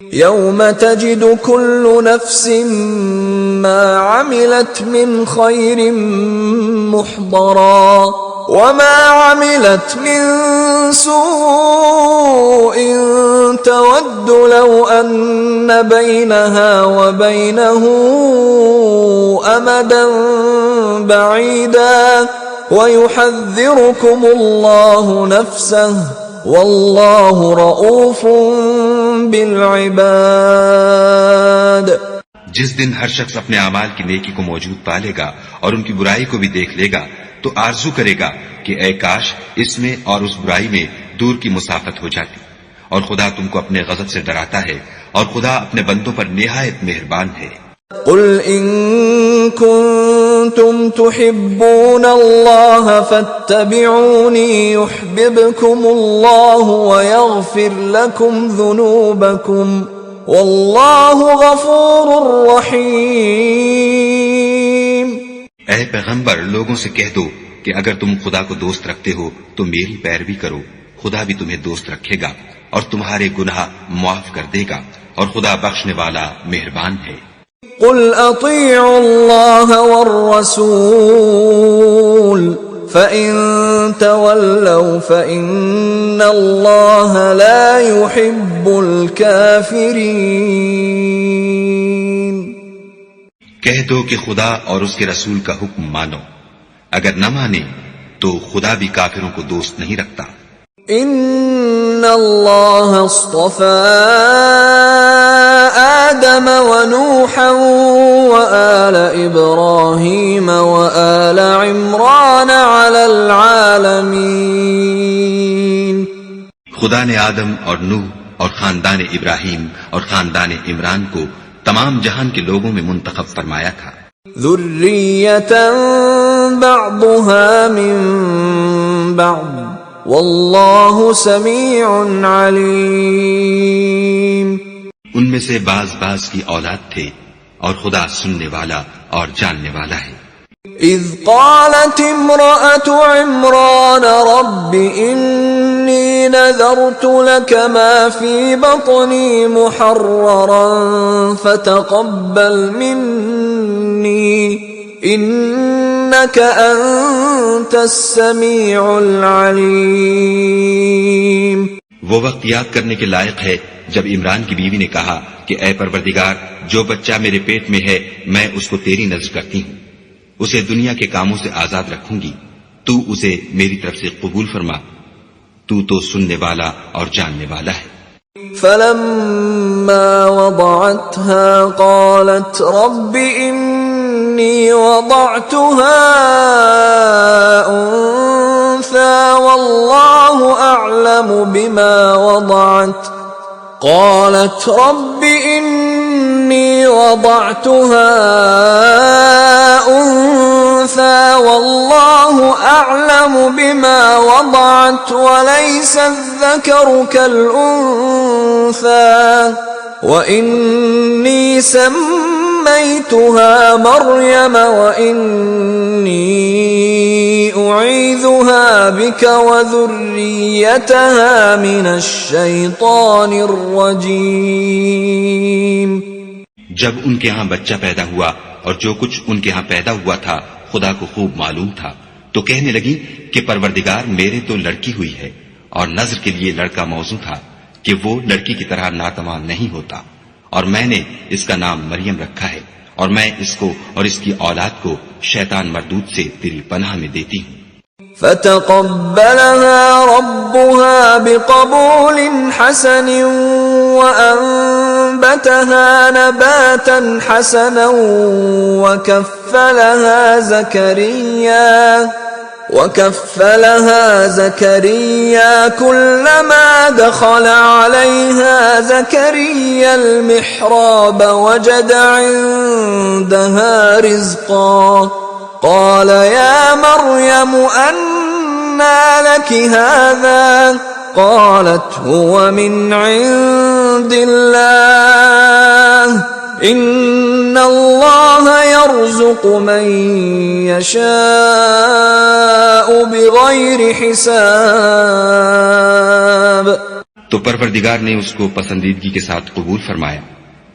يوم تجد كل نفس ما عملت من خير محضرا وما عملت من سوء تود لو أن بينها وبينه أمدا بعيدا ويحذركم الله نفسه والله رؤوف بالعباد۔ جس دن ہر شخص اپنے اعمال کی نیکی کو موجود پالے گا اور ان کی برائی کو بھی دیکھ لے گا تو آرزو کرے گا کہ اے کاش اس میں اور اس برائی میں دور کی مسافت ہو جاتی، اور خدا تم کو اپنے غضب سے ڈراتا ہے اور خدا اپنے بندوں پر نہایت مہربان ہے۔ قل ان کنتم تحبون اللہ فاتبعونی یحببکم اللہ ویغفر لکم ذنوبکم واللہ غفور رحیم۔ اے پیغمبر، لوگوں سے کہہ دو کہ اگر تم خدا کو دوست رکھتے ہو تو میری پیروی کرو، خدا بھی تمہیں دوست رکھے گا اور تمہارے گناہ معاف کر دے گا، اور خدا بخشنے والا مہربان ہے۔ قل اطیعوا اللہ والرسول فإن تولوا فإن اللہ لا يحب الكافرین۔ کہہ دو کہ خدا اور اس کے رسول کا حکم مانو، اگر نہ مانے تو خدا بھی کافروں کو دوست نہیں رکھتا۔ ان اللہ اصطفى آدم ونوحا وآل ابراہیم وآل عمران علی العالمین۔ خدا نے آدم اور نوح اور خاندان ابراہیم اور خاندان عمران کو تمام جہان کے لوگوں میں منتخب فرمایا تھا۔ ذریۃ بعضها من بعض واللہ سمیع علیم۔ ان میں سے بعض کی اولاد تھے اور خدا سننے والا اور جاننے والا ہے۔ اذ قالت امرأة عمران رب انی نذرت لك ما في بطني محررا فتقبل مني انك انت السمیع العلیم۔ وہ وقت یاد کرنے کے لائق ہے جب عمران کی بیوی نے کہا کہ اے پروردگار، جو بچہ میرے پیٹ میں ہے میں اس کو تیری نذر کرتی ہوں، اسے دنیا کے کاموں سے آزاد رکھوں گی، تو اسے میری طرف سے قبول فرما، تو سننے والا اور جاننے والا ہے۔ فلما وضعتها قالت رب انی وضعتها انثى والله اعلم بما وضعت قالت رب انی وضعتها انثى والله اعلم بما وضعت وليس الذكر كالانثى وانی سميتها مريم وإني أعيذها بك وذريتها من الشيطان الرجيم۔ جب ان کے ہاں بچہ پیدا ہوا اور جو کچھ ان کے ہاں پیدا ہوا تھا خدا کو خوب معلوم تھا، تو کہنے لگی کہ پروردگار میرے تو لڑکی ہوئی ہے، اور نذر کے لیے لڑکا موضوع تھا کہ وہ لڑکی کی طرح ناتمام نہیں ہوتا، اور میں نے اس کا نام مریم رکھا ہے، اور میں اس کو اور اس کی اولاد کو شیطان مردود سے تیری پناہ میں دیتی ہوں۔ فتقبلها ربها بقبول حسن وأنبتها نباتا حسنا وكفلها زكريا كلما دخل عليها زكريا المحراب وجد عندها رزقا قال يا مريم أنى لك هذا قالت هو من عند الله ان اللہ یرزق من یشاء بغیر حساب۔ تو پروردگار نے اس کو پسندیدگی کے ساتھ قبول فرمایا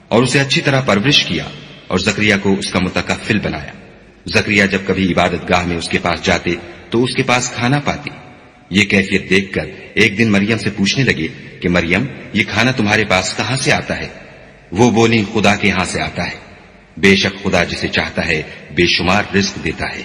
اور اسے اچھی طرح پرورش کیا اور زکریا کو اس کا متکفل بنایا۔ زکریا جب کبھی عبادت گاہ میں اس کے پاس جاتے تو اس کے پاس کھانا پاتے۔ یہ کیفیت دیکھ کر ایک دن مریم سے پوچھنے لگے کہ مریم، یہ کھانا تمہارے پاس کہاں سے آتا ہے؟ وہ بولی، خدا کے یہاں سے آتا ہے، بے شک خدا جسے چاہتا ہے بے شمار رزق دیتا ہے۔